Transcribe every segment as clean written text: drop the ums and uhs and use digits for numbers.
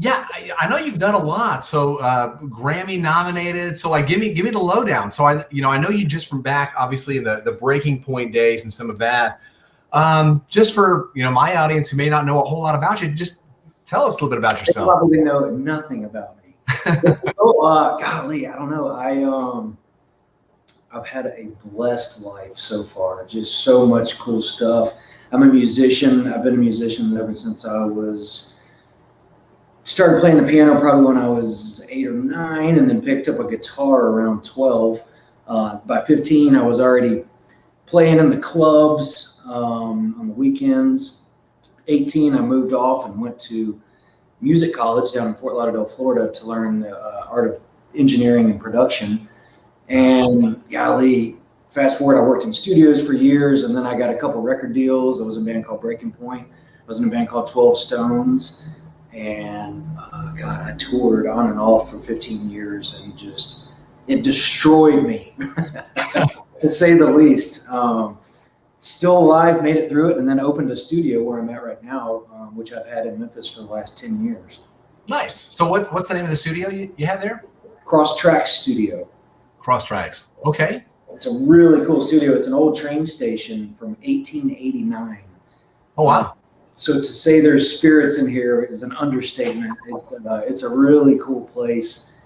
Yeah, I know you've done a lot. So Grammy nominated. So like, give me the lowdown. So I know you just from back, obviously the Breaking Point days and some of that. Just for my audience who may not know a whole lot about you, just tell us a little bit about They yourself. probably know nothing about me. Golly, I don't know. I've had a blessed life so far. Just so much cool stuff. I'm a musician. I've been a musician ever since I started playing the piano probably when I was 8 or 9, and then picked up a guitar around 12. By 15, I was already playing in the clubs on the weekends. 18, I moved off and went to music college down in Fort Lauderdale, Florida, to learn the art of engineering and production. And golly, fast forward, I worked in studios for years, and then I got a couple record deals. I was in a band called Breaking Point. I was in a band called 12 Stones. And God, I toured on and off for 15 years, and it destroyed me, to say the least. Still alive, made it through it, and then opened a studio where I'm at right now, which I've had in Memphis for the last 10 years. Nice. So what's the name of the studio you have there? Crosstrax Studio. Crosstrax. Okay. It's a really cool studio. It's an old train station from 1889. Oh, wow. So to say there's spirits in here is an understatement. It's a really cool place,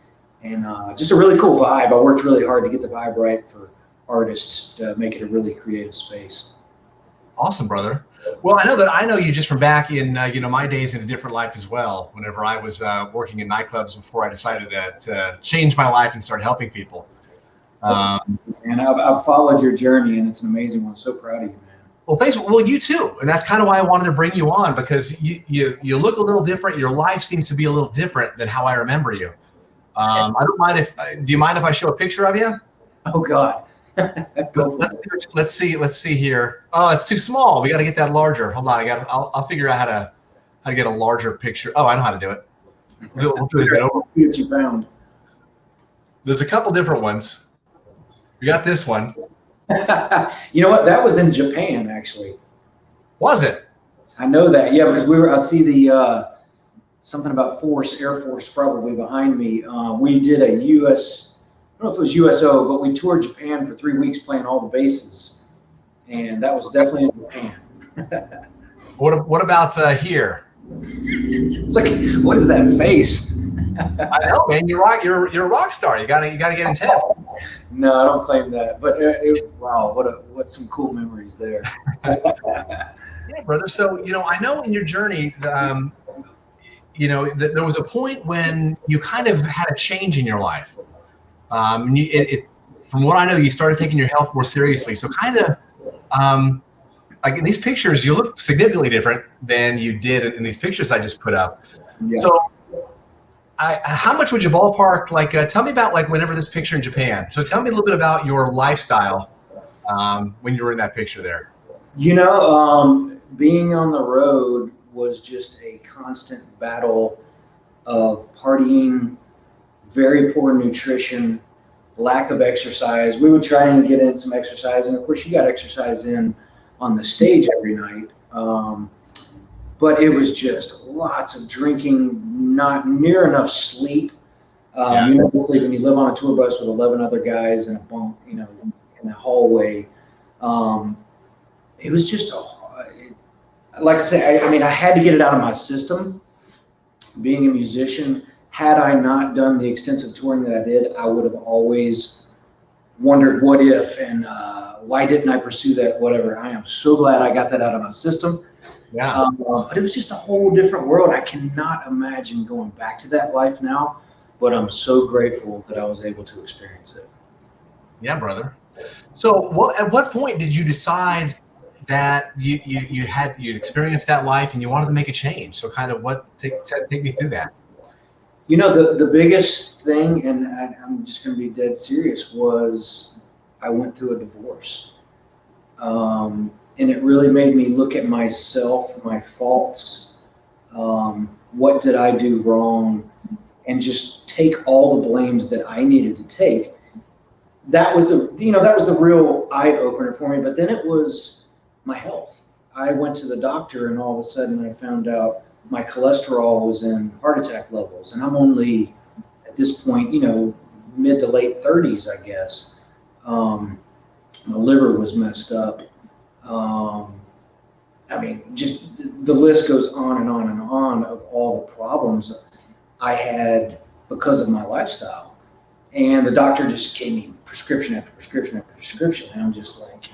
and just a really cool vibe. I worked really hard to get the vibe right for artists to make it a really creative space. Awesome, brother. Well, I know you just from back in my days in a different life as well. Whenever I was working in nightclubs before I decided to change my life and start helping people. And I've followed your journey, and it's an amazing one. I'm so proud of you, man. Well, thanks. Well, you too, and that's kind of why I wanted to bring you on, because you look a little different. Your life seems to be a little different than how I remember you. I don't mind do you mind if I show a picture of you? Oh God. Let's see here. Oh, it's too small. We got to get that larger. Hold on. I'll figure out how to get a larger picture. Oh, I know how to do it. We'll do it. See what you found. There's a couple different ones. We got this one. You know what? That was in Japan, actually. Was it? I know that. Yeah, because I see the something about Air Force probably behind me. We did a US, I don't know if it was USO, but we toured Japan for 3 weeks playing all the bases. And that was definitely in Japan. What about here? Look, what is that face? I know, man. You're a rock star. You gotta get intense. No, I don't claim that. But wow, what some cool memories there. Yeah, brother. So I know in your journey, there was a point when you kind of had a change in your life. From what I know, you started taking your health more seriously. So kind of, like in these pictures, you look significantly different than you did in these pictures I just put up. Yeah. So how much would you ballpark, tell me about whenever this picture in Japan. So tell me a little bit about your lifestyle when you were in that picture there. Being on the road was just a constant battle of partying, very poor nutrition, lack of exercise. We would try and get in some exercise, and of course you got exercise in on the stage every night. But it was just lots of drinking, not near enough sleep. You never sleep when you live on a tour bus with 11 other guys in a bunk, in a hallway. It was just like I say, I had to get it out of my system. Being a musician, had I not done the extensive touring that I did, I would have always wondered what if and why didn't I pursue that, whatever. I am so glad I got that out of my system. Yeah. But it was just a whole different world. I cannot imagine going back to that life now, but I'm so grateful that I was able to experience it. Yeah, brother. So at what point did you decide that you'd experienced that life and you wanted to make a change? So kind of take me through that. The biggest thing, and I'm just going to be dead serious, was I went through a divorce. And it really made me look at myself, my faults, what did I do wrong, and just take all the blames that I needed to take. That was the real eye opener for me. But then it was my health. I went to the doctor, and all of a sudden I found out my cholesterol was in heart attack levels, and I'm only at this point, mid to late 30s, I guess. My liver was messed up. I mean, just the list goes on and on and on of all the problems I had because of my lifestyle. And the doctor just gave me prescription after prescription after prescription. And I'm just like,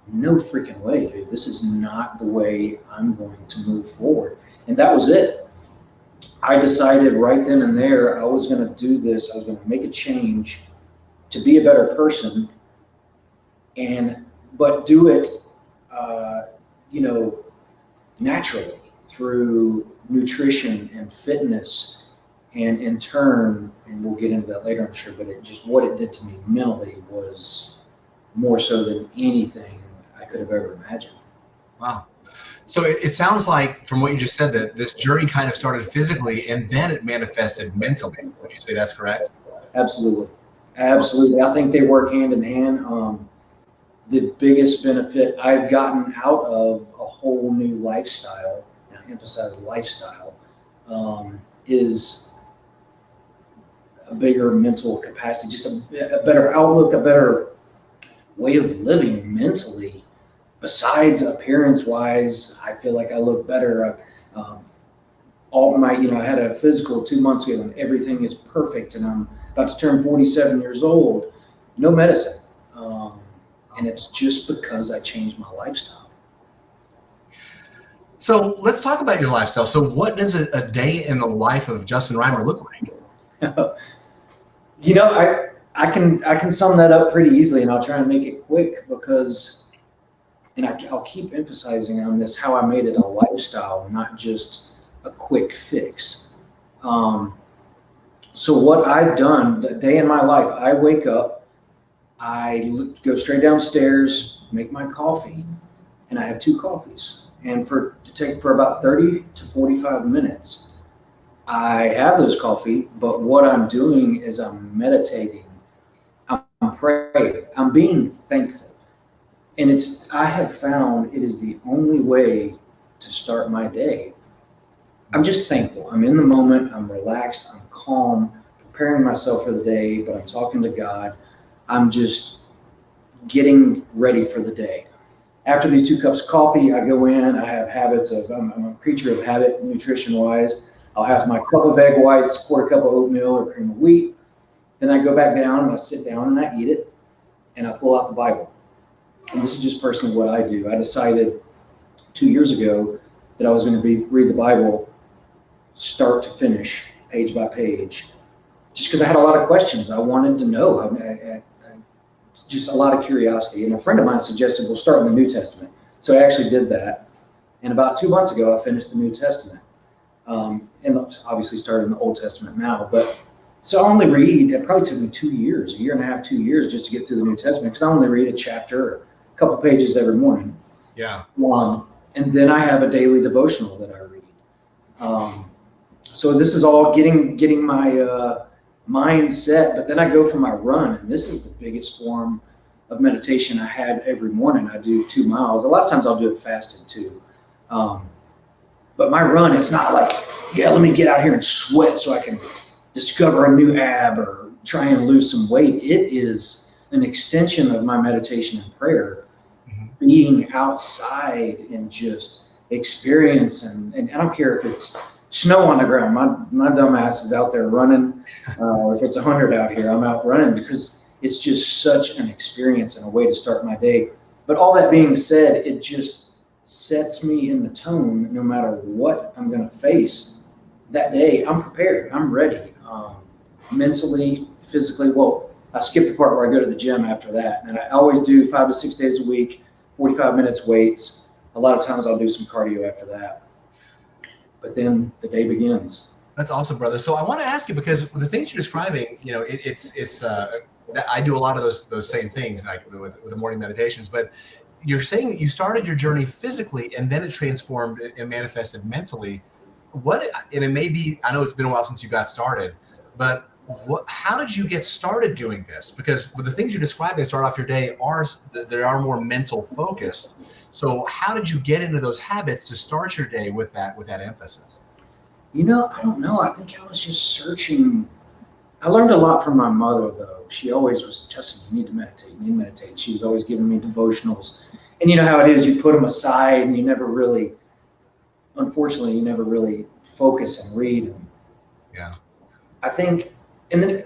no freaking way, dude. This is not the way I'm going to move forward. And that was it. I decided right then and there I was going to do this. I was going to make a change to be a better person, but do it, naturally through nutrition and fitness, and in turn, and we'll get into that later, I'm sure, but what it did to me mentally was more so than anything I could have ever imagined. Wow. So it sounds like, from what you just said, that this journey kind of started physically and then it manifested mentally. Would you say that's correct? Absolutely. Absolutely. I think they work hand in hand. The biggest benefit I've gotten out of a whole new lifestyle, and I emphasize lifestyle, is a bigger mental capacity, just a better outlook, a better way of living mentally. Besides appearance-wise, I feel like I look better. I had a physical 2 months ago, and everything is perfect, and I'm about to turn 47 years old. No medicine. And it's just because I changed my lifestyle. So let's talk about your lifestyle. So what does a day in the life of Justin Reimer look like? I can sum that up pretty easily, and I'll try and make it quick because, and I'll keep emphasizing on this, how I made it a lifestyle, not just a quick fix. So what I've done, the day in my life, I wake up, I go straight downstairs, make my coffee, and I have 2 coffees. And to take for about 30 to 45 minutes, I have those coffee, but what I'm doing is I'm meditating, I'm praying, I'm being thankful. And I have found it is the only way to start my day. I'm just thankful. I'm in the moment, I'm relaxed, I'm calm, preparing myself for the day, but I'm talking to God. I'm just getting ready for the day. After these 2 cups of coffee, I go in. I have habits I'm a creature of habit, nutrition-wise. I'll have my cup of egg whites, quarter cup of oatmeal or cream of wheat. Then I go back down and I sit down and I eat it, and I pull out the Bible. And this is just personally what I do. I decided 2 years ago that I was going to read the Bible start to finish, page by page, just because I had a lot of questions. I wanted to know. Just a lot of curiosity. And a friend of mine suggested we'll start in the New Testament. So I actually did that. And about 2 months ago, I finished the New Testament. And obviously started in the Old Testament now. But so I only read, it probably took me 2 years, a year and a half, 2 years just to get through the New Testament, because I only read a chapter or a couple pages every morning. Yeah. And then I have a daily devotional that I read. So this is all getting my mindset, but then I go for my run, and this is the biggest form of meditation I have every morning. I do 2 miles. A lot of times I'll do it fasted too. But my run, it's not like, let me get out here and sweat so I can discover a new ab or try and lose some weight. It is an extension of my meditation and prayer, being outside and just experiencing, and I don't care if it's snow on the ground. My dumb ass is out there running. If it's 100 out here, I'm out running, because it's just such an experience and a way to start my day. But all that being said, it just sets me in the tone. No matter what I'm going to face that day, I'm prepared. I'm ready, mentally, physically. Well, I skip the part where I go to the gym after that, and I always do 5 to 6 days a week, 45 minutes weights. A lot of times I'll do some cardio after that. But then the day begins. That's awesome, brother. So I want to ask you, because the things you're describing, I do a lot of those same things, like with the morning meditations. But you're saying you started your journey physically, and then it transformed and manifested mentally. And it may be, I know it's been a while since you got started, but how did you get started doing this? Because with the things you described, they start off your day they are more mental focused. So how did you get into those habits to start your day with that emphasis? I don't know. I think I was just searching. I learned a lot from my mother, though. She always was, Justin, you need to meditate. You need to meditate. She was always giving me devotionals. And you know how it is, you put them aside and unfortunately, you never really focus and read them. Yeah. I think, and then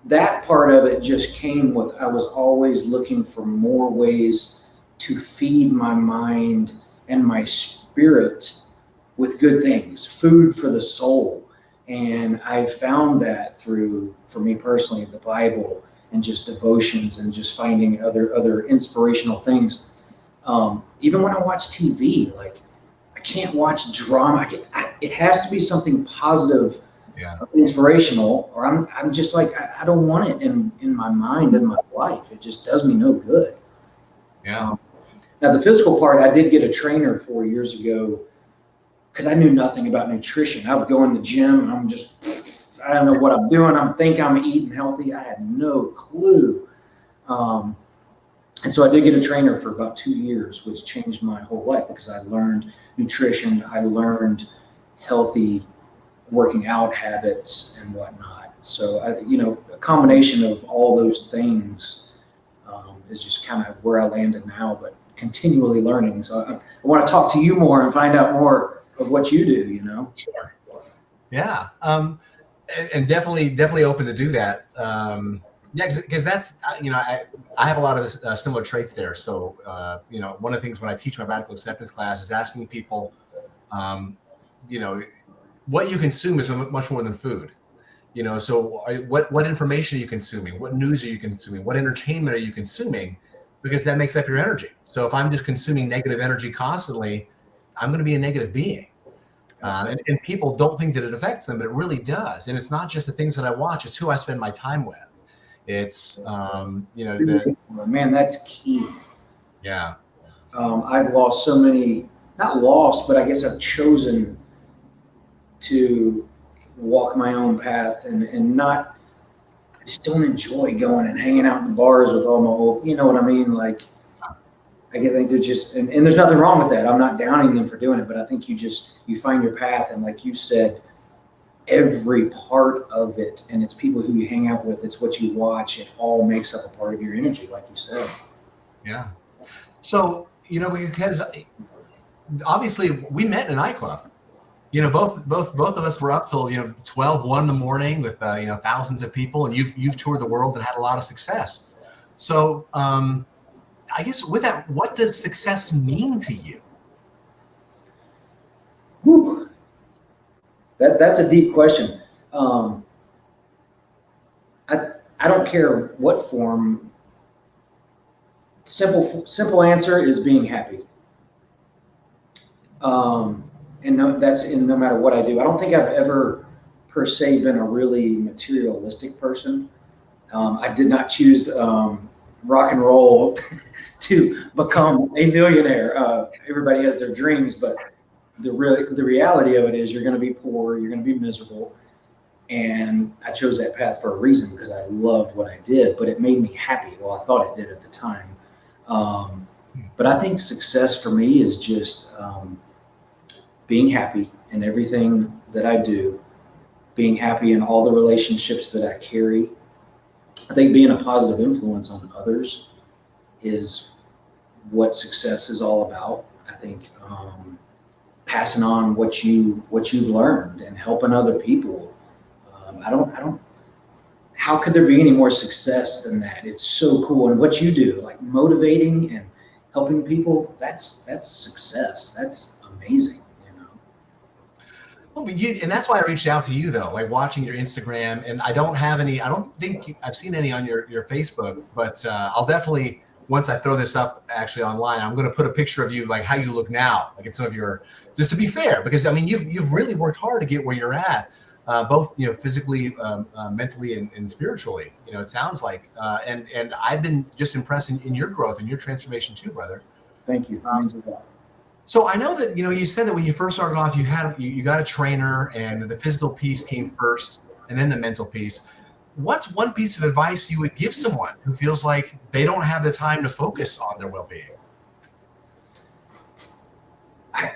that part of it just came with, I was always looking for more ways to feed my mind and my spirit with good things, food for the soul. And I found that through, for me personally, the Bible and just devotions and just finding other inspirational things. Even when I watch TV, like I can't watch drama. It has to be something positive, inspirational, or I'm just like, I don't want it in my mind and my life. It just does me no good. Yeah. Now the physical part, I did get a trainer 4 years ago because I knew nothing about nutrition. I would go in the gym and I don't know what I'm doing. I think I'm eating healthy. I had no clue. And so I did get a trainer for about 2 years, which changed my whole life because I learned nutrition. I learned healthy working out habits and whatnot. So, a combination of all those things is just kind of where I landed now, but continually learning. So I want to talk to you more and find out more of what you do, Sure. Yeah. And definitely open to do that. Yeah, because that's, I have a lot of similar traits there. So, one of the things when I teach my radical acceptance class is asking people, what you consume is much more than food. So what information are you consuming? What news are you consuming? What entertainment are you consuming? Because that makes up your energy. So if I'm just consuming negative energy constantly, I'm going to be a negative being. And people don't think that it affects them, but it really does. And it's not just the things that I watch, it's who I spend my time with. It's, man, that's key. Yeah. I've lost so many, not lost, but I guess I've chosen to walk my own path and not, I just don't enjoy going and hanging out in the bars with all my old, you know what I mean? Like, I think they're just, and there's nothing wrong with that. I'm not downing them for doing it, but I think you find your path. And like you said, every part of it, and it's people who you hang out with, it's what you watch, it all makes up a part of your energy, like you said. Yeah. So, because obviously we met in a nightclub. Both of us were up till 12, 1 in the morning with thousands of people, and you've toured the world and had a lot of success. So I guess with that, what does success mean to you? Whew. That's a deep question. I don't care what form. Simple answer is being happy. That's no matter what I do. I don't think I've ever per se been a really materialistic person. I did not choose rock and roll to become a millionaire. Everybody has their dreams, but the reality of it is you're going to be poor, you're going to be miserable. And I chose that path for a reason because I loved what I did, but it made me happy. Well, I thought it did at the time. But I think success for me is just being happy in everything that I do, being happy in all the relationships that I carry. I think being a positive influence on others is what success is all about. I think passing on what you've learned and helping other people. How could there be any more success than that? It's so cool. And what you do, like motivating and helping people, that's success. That's amazing. Well, and that's why I reached out to you, though, like watching your Instagram. And I don't think I've seen any on your Facebook, but I'll definitely, once I throw this up actually online, I'm going to put a picture of you, like how you look now, like it's some of your, just to be fair, because I mean, you've really worked hard to get where you're at, both, physically, mentally and spiritually, it sounds like, and I've been just impressed in your growth and your transformation too, brother. Thank you. So I know that, you said that when you first started off, you got a trainer and the physical piece came first and then the mental piece. What's one piece of advice you would give someone who feels like they don't have the time to focus on their well-being?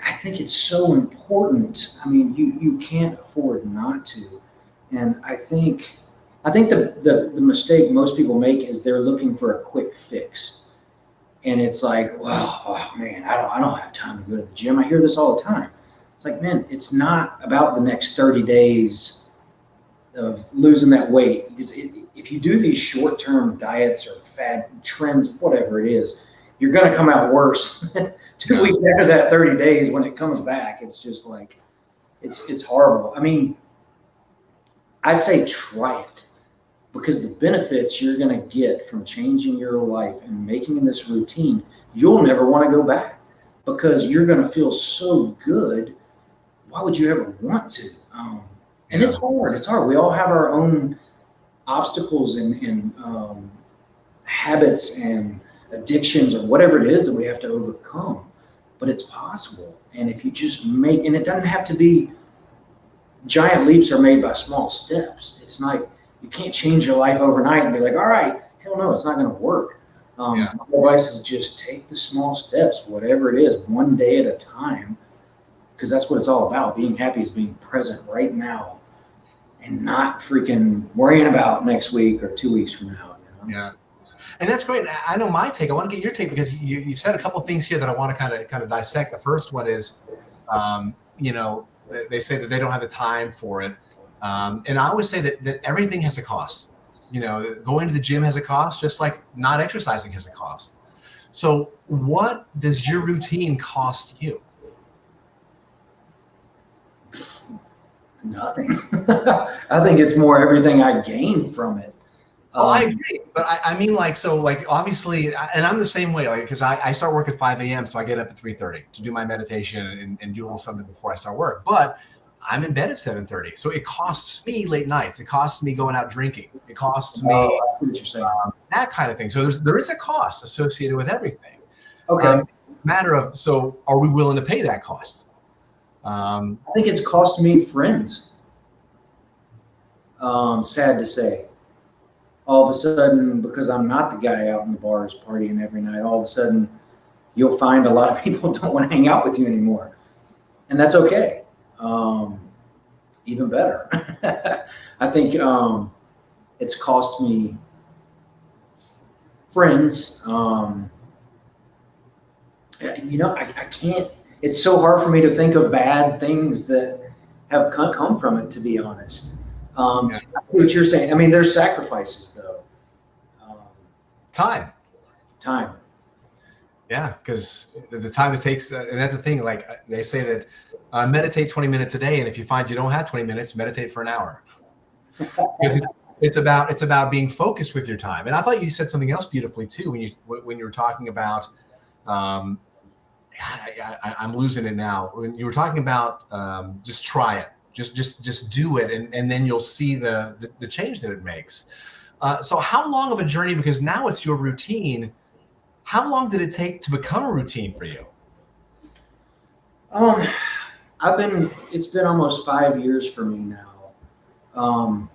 I think it's so important. I mean, you can't afford not to. And I think the mistake most people make is they're looking for a quick fix. And it's like, well, oh man, I don't have time to go to the gym. I hear this all the time. It's like, man, it's not about the next 30 days of losing that weight. Because if you do these short-term diets or fad trends, whatever it is, you're going to come out worse 2 weeks after that 30 days when it comes back. It's just like, it's horrible. I mean, I say try it, because the benefits you're going to get from changing your life and making this routine, you'll never want to go back, because you're going to feel so good. Why would you ever want to? And it's hard. It's hard. We all have our own obstacles and habits and addictions or whatever it is that we have to overcome. But it's possible. And if you just and it doesn't have to be, giant leaps are made by small steps. It's like, you can't change your life overnight and be like, all right, hell no, it's not going to work. My advice is just take the small steps, whatever it is, one day at a time, because that's what it's all about. Being happy is being present right now and not freaking worrying about next week or 2 weeks from now. You know? Yeah. And that's great. I know my take. I want to get your take, because you've said a couple of things here that I want to kind of dissect. The first one is, they say that they don't have the time for it. And I always say that everything has a cost. Going to the gym has a cost, just like not exercising has a cost. So what does your routine cost you? Nothing. I think it's more everything I gain from it. I agree. But I mean, obviously, and I'm the same way, because I start work at 5 a.m. So I get up at 3:30 to do my meditation and do a little something before I start work. But I'm in bed at 7:30. So it costs me late nights. It costs me going out drinking. It costs me that kind of thing. So there is a cost associated with everything. Okay. Matter of, so are we willing to pay that cost? I think it's cost me friends. Sad to say. All of a sudden, because I'm not the guy out in the bars partying every night, all of a sudden you'll find a lot of people don't want to hang out with you anymore. And that's okay. Even better. I think it's cost me friends. I can't, it's so hard for me to think of bad things that have come from it, to be honest. I see what you're saying. I mean, there's sacrifices, though. Time. Yeah, because the time it takes, and that's the thing. Like they say that meditate 20 minutes a day, and if you find you don't have 20 minutes, meditate for an hour. Because it's about being focused with your time. And I thought you said something else beautifully too when you were talking about. I'm losing it now. When you were talking about just try it. Just do it, and then you'll see the change that it makes. So how long of a journey, because now it's your routine, how long did it take to become a routine for you? It's been almost 5 years for me now.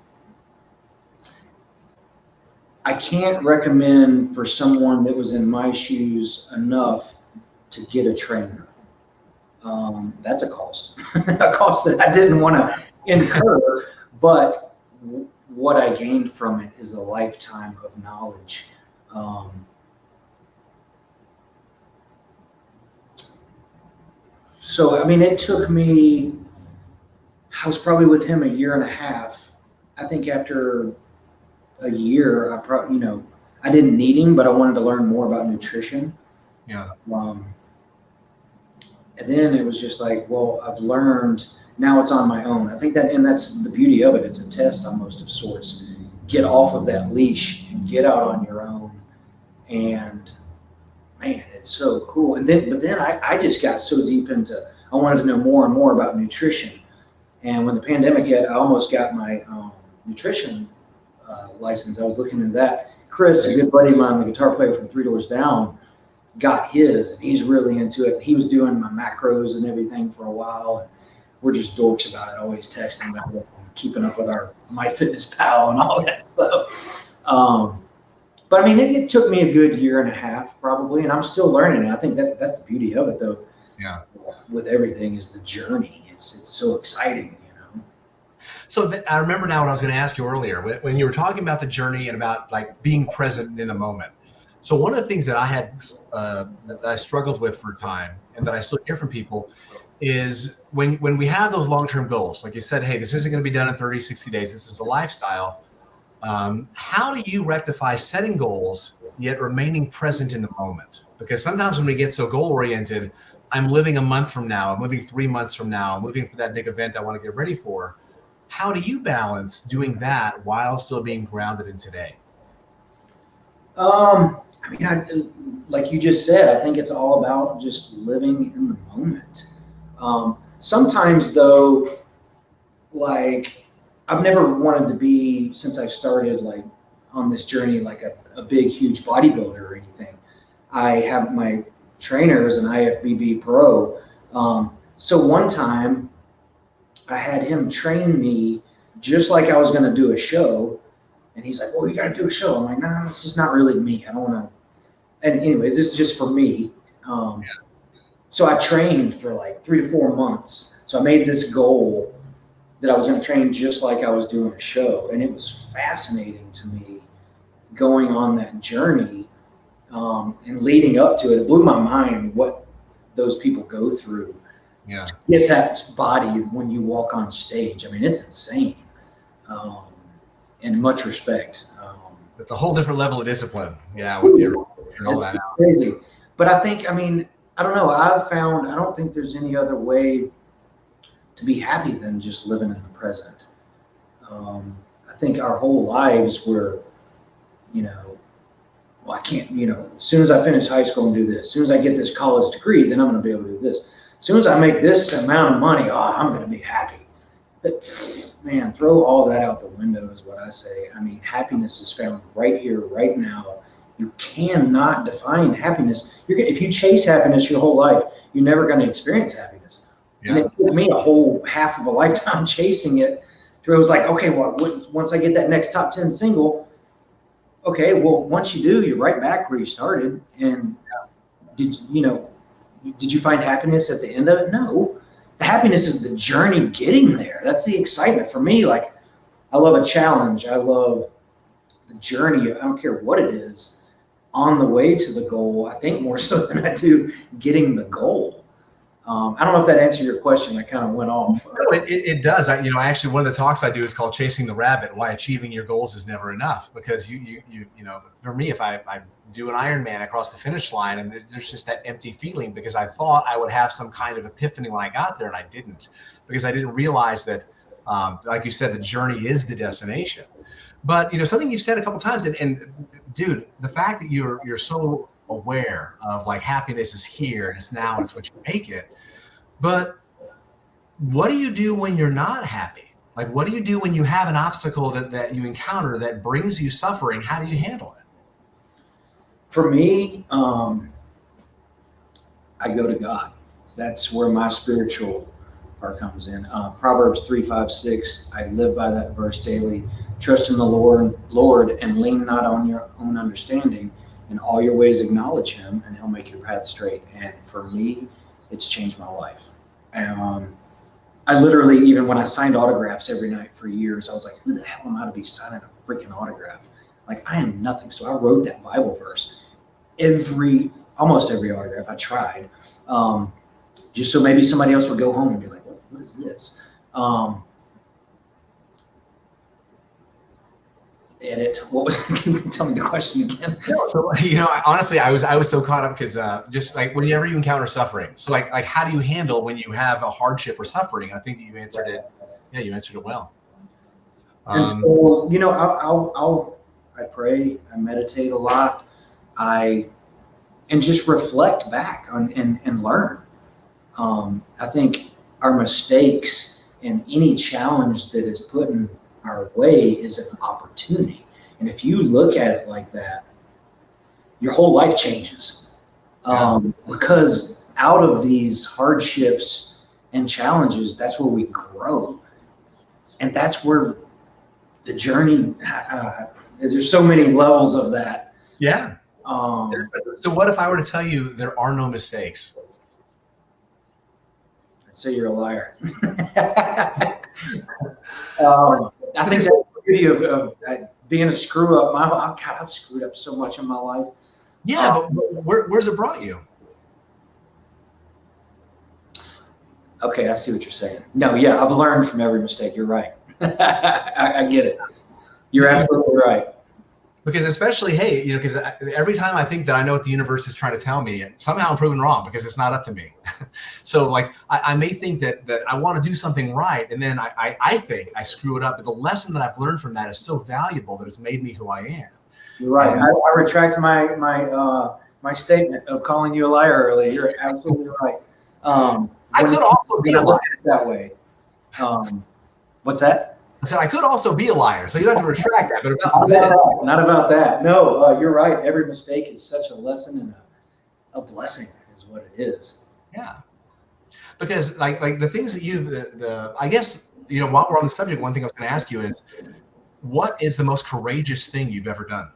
I can't recommend for someone that was in my shoes enough to get a trainer. That's a cost, a cost that I didn't want to incur, but what I gained from it is a lifetime of knowledge. So, I mean, it took me, I was probably with him 1.5 years. I think after a year, I didn't need him, but I wanted to learn more about nutrition. Yeah. And then it was just like, well, I've learned, now it's on my own. I think and that's the beauty of it. It's a test almost of sorts. Get off of that leash and get out on your own. And man, it's so cool. But then I just got so deep into, I wanted to know more and more about nutrition. And when the pandemic hit, I almost got my nutrition license. I was looking into that. Chris, a good buddy of mine, the guitar player from Three Doors Down, got his, and he's really into it. He was doing my macros and everything for a while. And we're just dorks about it, always texting about it, keeping up with our MyFitnessPal and all that stuff. But I mean, it took me a good 1.5 years probably, and I'm still learning. And I think that's the beauty of it, though. Yeah. with everything is the journey. It's so exciting, So I remember now what I was going to ask you earlier when you were talking about the journey and about like being present in the moment. So one of the things that I had that I struggled with for a time, and that I still hear from people, is when we have those long-term goals, like you said, hey, this isn't going to be done in 30, 60 days. This is a lifestyle. How do you rectify setting goals yet remaining present in the moment? Because sometimes when we get so goal-oriented, I'm living a month from now, I'm living 3 months from now, I'm living for that big event I want to get ready for. How do you balance doing that while still being grounded in today? I mean, like you just said, I think it's all about just living in the moment. Sometimes though, like I've never wanted to be, since I started like on this journey, like a big, huge bodybuilder or anything. I have my trainer is an IFBB pro. So one time I had him train me just like I was going to do a show. And he's like, well, you got to do a show. I'm like, nah, this is not really me. I don't want to. And anyway, this is just for me. So I trained for like 3 to 4 months. So I made this goal that I was going to train just like I was doing a show. And it was fascinating to me going on that journey and leading up to it. It blew my mind what those people go through. Yeah. To get that body when you walk on stage. I mean, it's insane. And much respect. It's a whole different level of discipline. Yeah. With your all that out. Crazy. But I think, I mean, I don't know. I've found, I don't think there's any other way to be happy than just living in the present. I think our whole lives were, well, I can't, as soon as I finish high school and do this, as soon as I get this college degree, then I'm going to be able to do this. As soon as I make this amount of money, I'm going to be happy. But man, throw all that out the window is what I say. I mean, happiness is found right here, right now. You cannot define happiness. If you chase happiness your whole life, you're never going to experience happiness. Yeah. And it took me a whole half of a lifetime chasing it. So it was like, okay, well, once I get that next top 10 single, okay, well, once you do, you're right back where you started. And did you find happiness at the end of it? No. The happiness is the journey getting there. That's the excitement for me. Like, I love a challenge. I love the journey. I don't care what it is on the way to the goal. I think more so than I do getting the goal. I don't know if that answered your question. I kind of went off. No, it does. Actually, one of the talks I do is called Chasing the Rabbit, why achieving your goals is never enough. Because you for me, if I do an Ironman across the finish line and there's just that empty feeling because I thought I would have some kind of epiphany when I got there and I didn't, because I didn't realize that, like you said, the journey is the destination. But, something you've said a couple of times and dude, the fact that you're so aware of like happiness is here and it's now and it's what you make it. But what do you do when you're not happy? Like, what do you do when you have an obstacle that you encounter that brings you suffering? How do you handle it? For me, I go to God. That's where my spiritual part comes in. Proverbs 3:5-6. I live by that verse daily. Trust in the Lord, and lean not on your own understanding. In all your ways acknowledge him, and he'll make your path straight. And for me, it's changed my life. I literally, even when I signed autographs every night for years, I was like, who the hell am I to be signing a freaking autograph? Like, I am nothing. So I wrote that Bible verse almost every autograph. I tried, just so maybe somebody else would go home and be like, what is this? Edit. What was? Tell me the question again. So honestly, I was so caught up because just like whenever you encounter suffering, so like how do you handle when you have a hardship or suffering? I think you answered it. Yeah, you answered it well. And so I pray, I meditate a lot, and just reflect back on and learn. I think our mistakes and any challenge that is put in our way is an opportunity. And if you look at it like that, your whole life changes. Because out of these hardships and challenges, that's where we grow. And that's where the journey, there's so many levels of that. Yeah. So what if I were to tell you there are no mistakes? say you're a liar. I think that's the beauty of being a screw up. God, I've screwed up so much in my life. Yeah, but where's it brought you? Okay, I see what you're saying. No, yeah, I've learned from every mistake. You're right. I get it. You're absolutely right. Because especially, hey, you know, because every time I think that I know what the universe is trying to tell me, somehow I'm proven wrong because it's not up to me. So like, I may think that I want to do something right, and then I think I screw it up. But the lesson that I've learned from that is so valuable that it's made me who I am. You're right. I retract my statement of calling you a liar earlier. You're absolutely right. I could also be a liar that way. What's that? I said I could also be a liar, so you don't have to retract that. But not about that. No, you're right. Every mistake is such a lesson and a blessing, is what it is. Yeah, because like the things that I guess, you know, while we're on the subject, one thing I was going to ask you is, what is the most courageous thing you've ever done?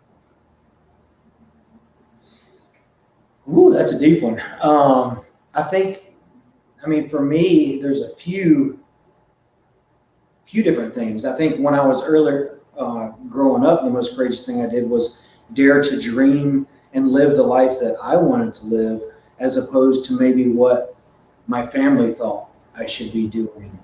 Ooh, that's a deep one. I mean, for me, there's a few different things. I think when I was earlier growing up, the most courageous thing I did was dare to dream and live the life that I wanted to live, as opposed to maybe what my family thought I should be doing.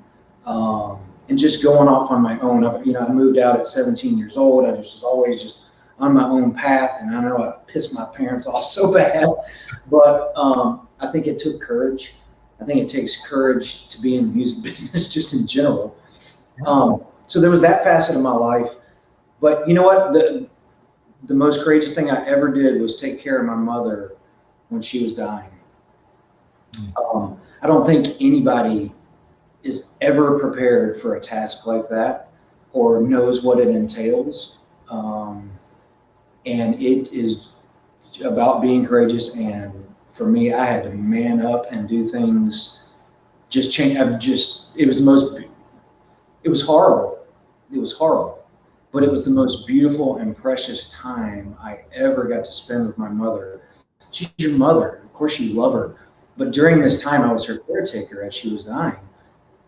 And just going off on my own. I moved out at 17 years old. I just was always just on my own path, and I know I pissed my parents off so bad, but I think it took courage. I think it takes courage to be in the music business just in general. So there was that facet of my life. But you know what? The most courageous thing I ever did was take care of my mother when she was dying. I don't think anybody is ever prepared for a task like that or knows what it entails. And it is about being courageous. And for me, I had to man up and do things, just change. It was horrible. It was horrible, but it was the most beautiful and precious time I ever got to spend with my mother. She's your mother. Of course you love her. But during this time, I was her caretaker as she was dying.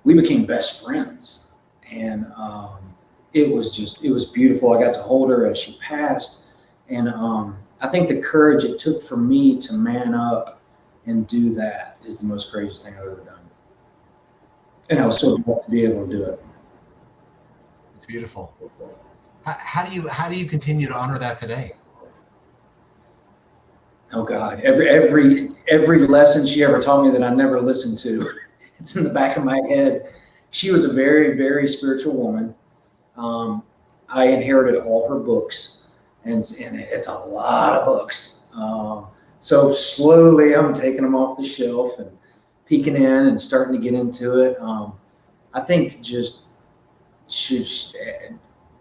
We became best friends. And it was beautiful. I got to hold her as she passed. And I think the courage it took for me to man up and do that is the most courageous thing I've ever done. And I was so glad to be able to do it. It's beautiful. How do you continue to honor that today? Oh God, every lesson she ever taught me that I never listened to, it's in the back of my head. She was a very, very spiritual woman. I inherited all her books, and it's a lot of books. So slowly I'm taking them off the shelf and peeking in and starting to get into it. I think just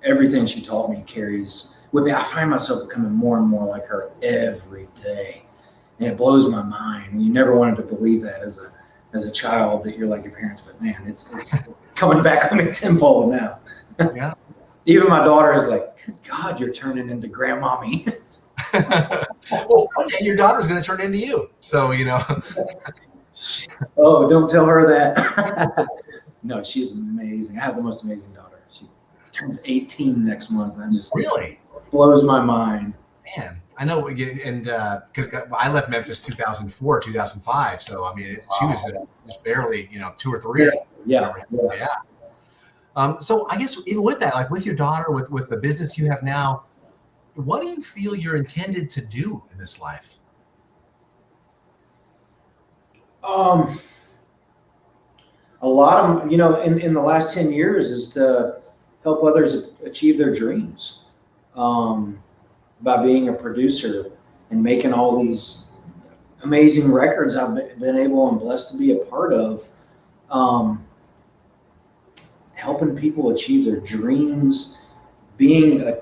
everything she taught me carries with me. I find myself becoming more and more like her every day, and it blows my mind. You never wanted to believe that as a child, that you're like your parents, but man, it's coming back on me tenfold now. Yeah. Even my daughter is like, good God, you're turning into grandmommy. Well, one day your daughter's going to turn into you. So, you know. Oh, don't tell her that. No, she's amazing. I have the most amazing daughter. She turns 18 next month. And just really blows my mind. Man, I know. And because I left Memphis 2004, 2005. So, I mean, she was just barely, 2 or 3. Yeah. So I guess even with that, like with your daughter, with the business you have now, what do you feel you're intended to do in this life? A lot of, in the last 10 years is to help others achieve their dreams, by being a producer and making all these amazing records I've been able and blessed to be a part of. Helping people achieve their dreams, being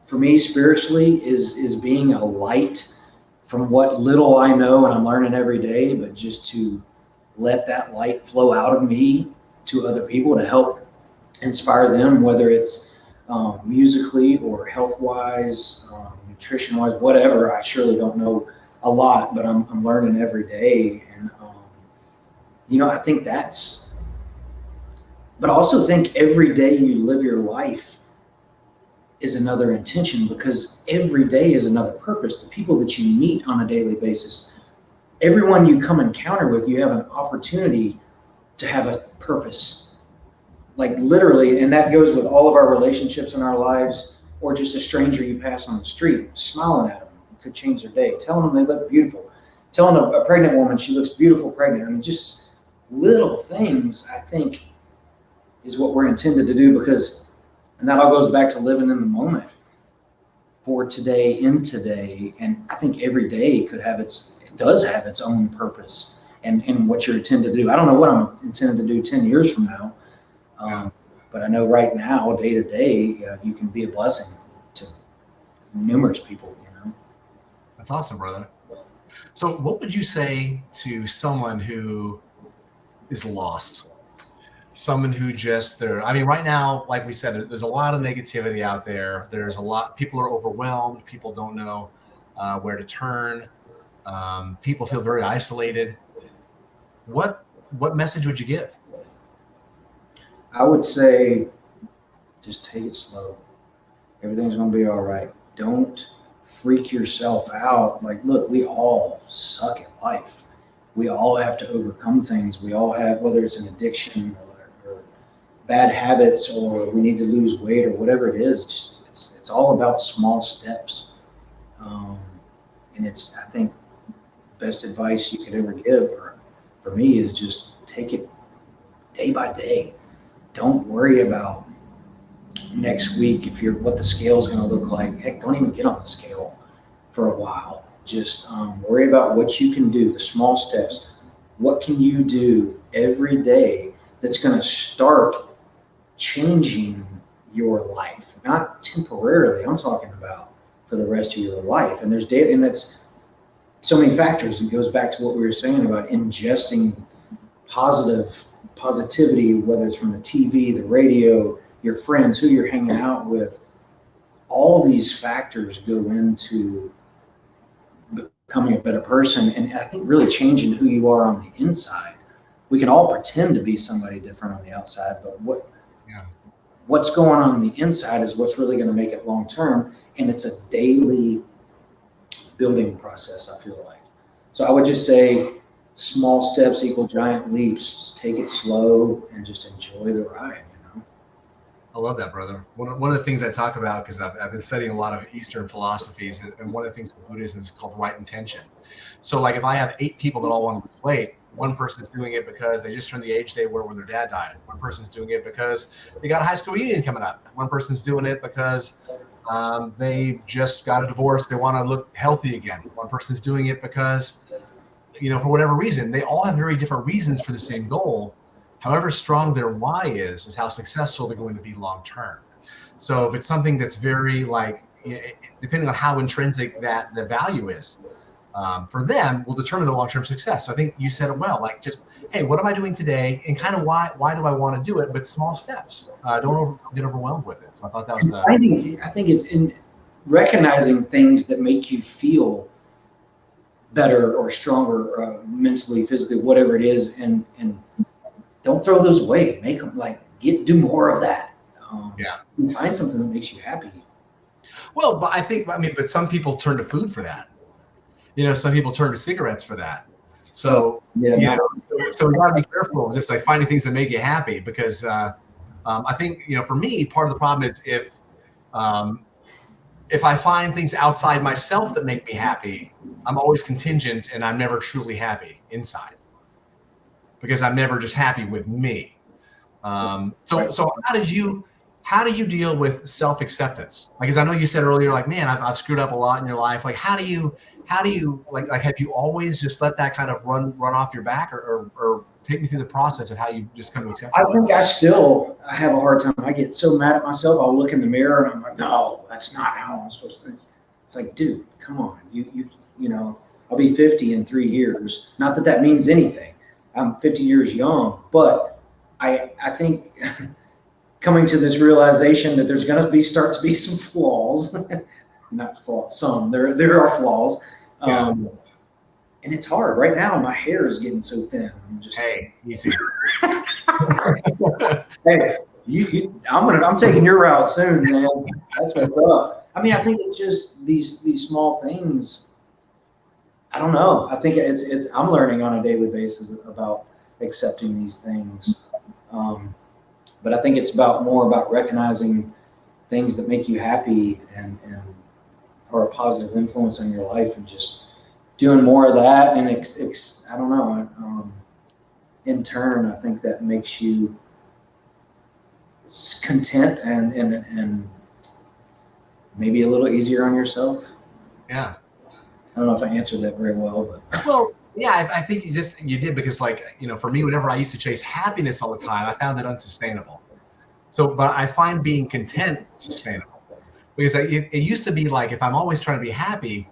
for me spiritually is being a light from what little I know and I'm learning every day, but just to let that light flow out of me to other people to help inspire them, whether it's musically or health-wise, nutrition-wise, whatever. I surely don't know a lot, but I'm learning every day. And I think but I also think every day you live your life is another intention, because every day is another purpose. The people that you meet on a daily basis, everyone you come encounter with, you have an opportunity to have a purpose, like literally. And that goes with all of our relationships in our lives, or just a stranger you pass on the street, smiling at them could change their day, telling them they look beautiful, telling a pregnant woman she looks beautiful pregnant. I mean, just little things, I think, is what we're intended to do, and that all goes back to living in the moment for today, in today. And I think every day does have its own purpose and what you're intended to do. I don't know what I'm intended to do 10 years from now. But I know right now, day to day, you can be a blessing to numerous people, That's awesome, brother. So what would you say to someone who is lost? Someone who right now, like we said, there's a lot of negativity out there. People are overwhelmed. People don't know where to turn. People feel very isolated. What message would you give? I would say, just take it slow. Everything's going to be all right. Don't freak yourself out. Like, look, we all suck at life. We all have to overcome things. We all have, whether it's an addiction or bad habits, or we need to lose weight, or whatever it is. Just it's all about small steps. And I think, best advice you could ever give, or for me, is just take it day by day. Don't worry about next week what the scale is going to look like. Heck, don't even get on the scale for a while. Just worry about what you can do, the small steps. What can you do every day that's going to start changing your life? Not temporarily. I'm talking about for the rest of your life. And that's so many factors. It goes back to what we were saying about ingesting positivity, whether it's from the TV, the radio, your friends, who you're hanging out with. All these factors go into becoming a better person, and I think really changing who you are on the inside. We can all pretend to be somebody different on the outside, but what's going on the inside is what's really going to make it long term, and it's a daily building process, I feel like. So I would just say, small steps equal giant leaps. Just take it slow and just enjoy the ride. I love that, brother. One of the things I talk about, because I've been studying a lot of Eastern philosophies, and one of the things with Buddhism is called right intention. So like, if I have 8 people that all want to lose weight, one person's doing it because they just turned the age they were when their dad died. One person's doing it because they got a high school reunion coming up. One person's doing it because they just got a divorce. They want to look healthy again. One person's doing it because, for whatever reason. They all have very different reasons for the same goal. However strong their why is how successful they're going to be long term. So if it's something that's very depending on how intrinsic that the value is, for them will determine the long-term success. So I think you said it well, just, hey, what am I doing today? And kind of why do I want to do it? But small steps. Don't get overwhelmed with it. So I thought that was I think it's in recognizing things that make you feel better or stronger, mentally, physically, whatever it is. And don't throw those away. Make them do more of that. And find something that makes you happy. Well, but some people turn to food for that. Some people turn to cigarettes for that. So, so we gotta be careful, just finding things that make you happy, because I think, for me, part of the problem is if I find things outside myself that make me happy, I'm always contingent, and I'm never truly happy inside, because I'm never just happy with me. So how do you deal with self-acceptance? Because I know you said earlier, man, I've screwed up a lot in your life. How do you have you always just let that kind of run off your back, or take me through the process of how you just come to accept it? I think I have a hard time. I get so mad at myself. I'll look in the mirror and I'm like, no, that's not how I'm supposed to think. It's like, dude, come on. I'll be 50 in 3 years. Not that means anything. I'm 50 years young, but I think coming to this realization that there's going to start to be some flaws, not flaws, some, there are flaws. and it's hard right now. My hair is getting so thin. I'm just, hey, easy. hey, I'm taking your route soon, man. That's what's up. I mean, I think it's just these small things. I don't know. I think it's I'm learning on a daily basis about accepting these things. But I think it's more about recognizing things that make you happy and are a positive influence on your life, and just doing more of that. And I don't know. In turn, I think that makes you content and maybe a little easier on yourself. Yeah. I don't know if I answered that very well, but well, yeah, I think you did, because like, for me, whenever I used to chase happiness all the time, I found that unsustainable. So, but I find being content sustainable, because it used to be like, if I'm always trying to be happy,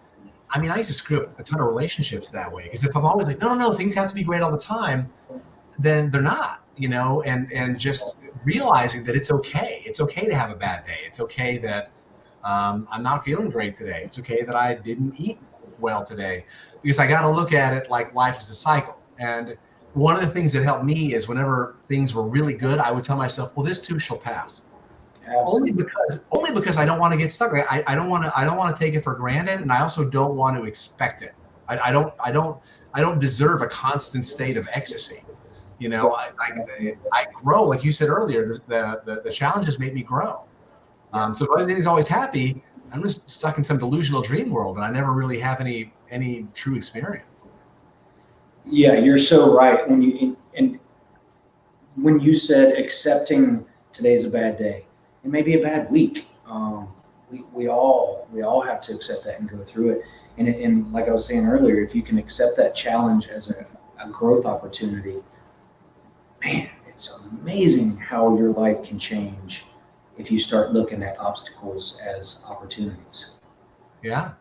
I mean, I used to screw up a ton of relationships that way. Because if I'm always like, no, things have to be great all the time, then they're not, and just realizing that it's okay. It's okay to have a bad day. It's okay that I'm not feeling great today. It's okay that I didn't eat well today, because I got to look at it like life is a cycle. And one of the things that helped me is whenever things were really good, I would tell myself, well, this too shall pass. absolutely. Only because I don't want to get stuck. I don't want to take it for granted, and I also don't want to expect it. I don't deserve a constant state of ecstasy. I grow, like you said earlier. The challenges make me grow. So if everything's always happy, I'm just stuck in some delusional dream world, and I never really have any true experience. Yeah, you're so right. When you said accepting today's a bad day, it may be a bad week. We all have to accept that and go through it. And like I was saying earlier, if you can accept that challenge as a growth opportunity, man, it's amazing how your life can change if you start looking at obstacles as opportunities. Yeah,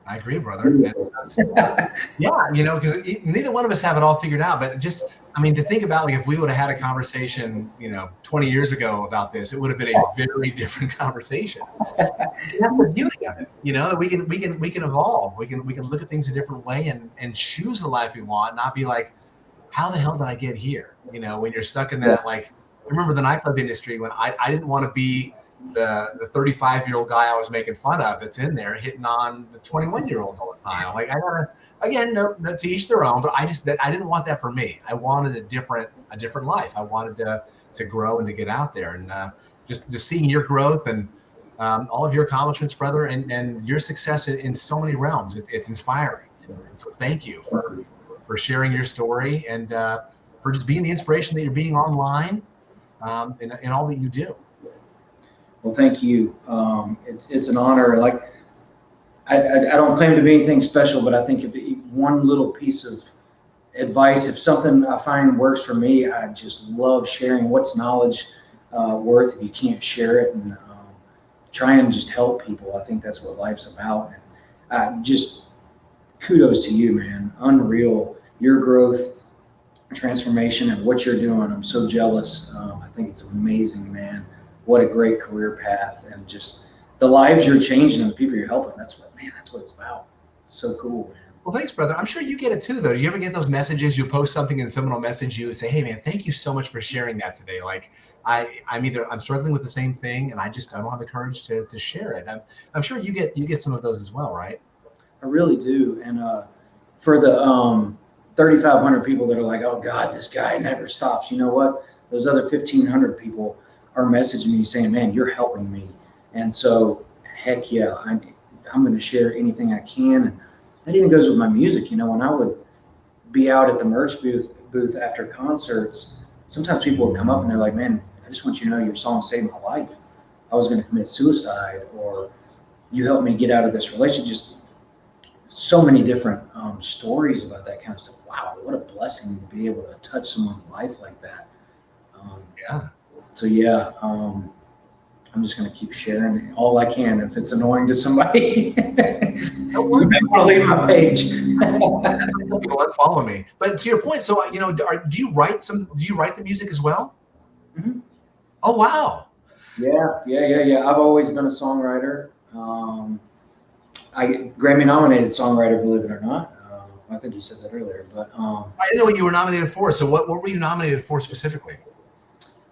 I agree, brother. Yeah, because neither one of us have it all figured out. But just, to think about, like, if we would have had a conversation, 20 years ago about this, it would have been a very different conversation. That's the beauty of it, that we can evolve. We can look at things a different way and choose the life we want, not be like, how the hell did I get here? When you're stuck in that, like, I remember the nightclub industry when I didn't want to be the 35-year-old guy I was making fun of that's in there hitting on the 21-year-olds all the time. Like, I gotta, again, no, to each their own, but I didn't want that for me. I wanted a different life. I wanted to grow and to get out there, and just seeing your growth and all of your accomplishments, brother, and your success in so many realms. It's inspiring. And so thank you for sharing your story, and for just being the inspiration that you're being online, in all that you do. Well, thank you. It's an honor. Like, I don't claim to be anything special, but I think if one little piece of advice, if something I find works for me, I just love sharing. What's knowledge worth if you can't share it? And try and just help people. I think that's what life's about. And just kudos to you, man. Unreal. Your growth, transformation, and what you're doing. I'm so jealous. I think it's amazing, man. What a great career path, and just the lives you're changing and the people you're helping. That's what it's about. It's so cool, man. Well, thanks, brother. I'm sure you get it too, though. Do you ever get those messages? You post something and someone will message you and say, "Hey, man, thank you so much for sharing that today. Like, I'm struggling with the same thing, and I don't have the courage to share it." I'm sure you get some of those as well, right? I really do. And for the 3,500 people that are like, "Oh God, this guy never stops," you know what? Those other 1,500 people are messaging me saying, "Man, you're helping me." And so, heck yeah, I'm going to share anything I can. And that even goes with my music. When I would be out at the merch booth after concerts, sometimes people would come up and they're like, "Man, I just want you to know your song saved my life. I was going to commit suicide," or "You helped me get out of this relationship." Just so many different stories about that kind of stuff. Wow, what a blessing to be able to touch someone's life like that. Yeah. So yeah, I'm just going to keep sharing all I can. If it's annoying to somebody, you may want to leave my page. People unfollow me. But to your point, so do you write the music as well? Mm-hmm. Oh wow. Yeah. I've always been a songwriter. I Grammy-nominated songwriter, believe it or not. I think you said that earlier, but I didn't know what you were nominated for. So what were you nominated for specifically?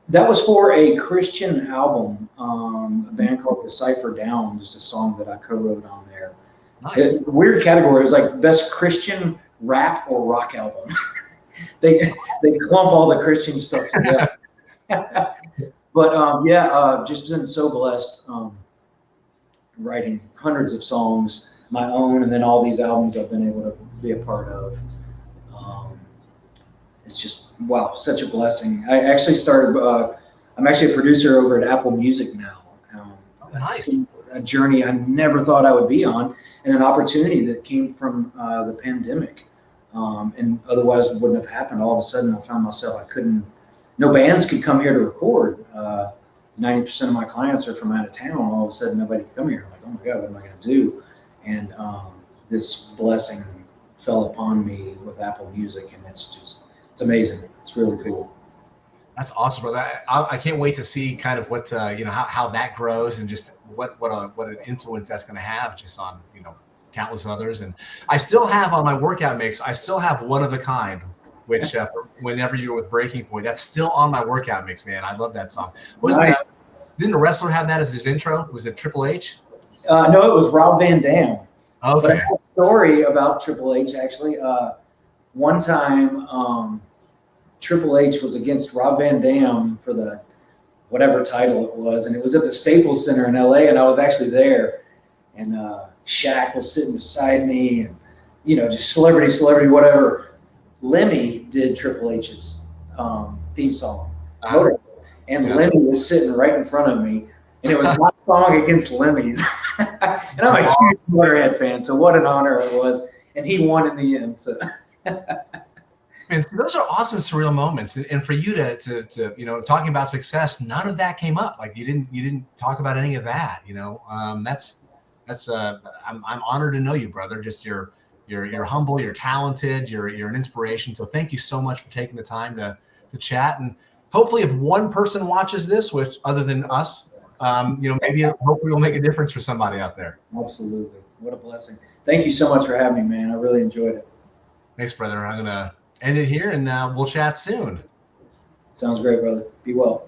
that was for a Christian album, a band called Decipher Down, just a song that I co-wrote on there. Nice. It's a weird category. It was like best Christian rap or rock album. they clump all the Christian stuff together. But just been so blessed writing hundreds of songs, my own, and then all these albums I've been able to be a part of. It's just, wow, such a blessing. I actually started, I'm actually a producer over at Apple Music now. Nice. A journey I never thought I would be on, and an opportunity that came from the pandemic. And otherwise it wouldn't have happened. All of a sudden I found myself, no bands could come here to record. 90% of my clients are from out of town. All of a sudden nobody could come here. I'm like, oh my God, what am I going to do? And this blessing fell upon me with Apple Music, and it's amazing. It's really cool. That's awesome, brother. I can't wait to see kind of what how that grows, and just what an influence that's going to have just on countless others. And I still have on my workout mix, I still have One of a Kind, which whenever you were with Breaking Point, that's still on my workout mix, man. I love that song. Didn't the wrestler have that as his intro? Was it Triple H? No, it was Rob Van Dam. Okay. But I have a story about Triple H actually. One time, Triple H was against Rob Van Dam for the whatever title it was, and it was at the Staples Center in LA, and I was actually there, and Shaq was sitting beside me, and just celebrity, whatever. Lemmy did Triple H's theme song, and Lemmy was sitting right in front of me, and it was my song against Lemmy's, and I'm a huge Motorhead fan, so what an honor it was, and he won in the end. So. And so those are awesome surreal moments, and for you to talking about success, none of that came up. Like you didn't talk about any of that. I'm honored to know you, brother. Just you're humble, you're talented, you're an inspiration. So thank you so much for taking the time to chat. And hopefully, if one person watches this, which other than us, maybe hopefully we'll make a difference for somebody out there. Absolutely, what a blessing. Thank you so much for having me, man. I really enjoyed it. Thanks, brother. I'm gonna end it here, and we'll chat soon. Sounds great, brother. Be well.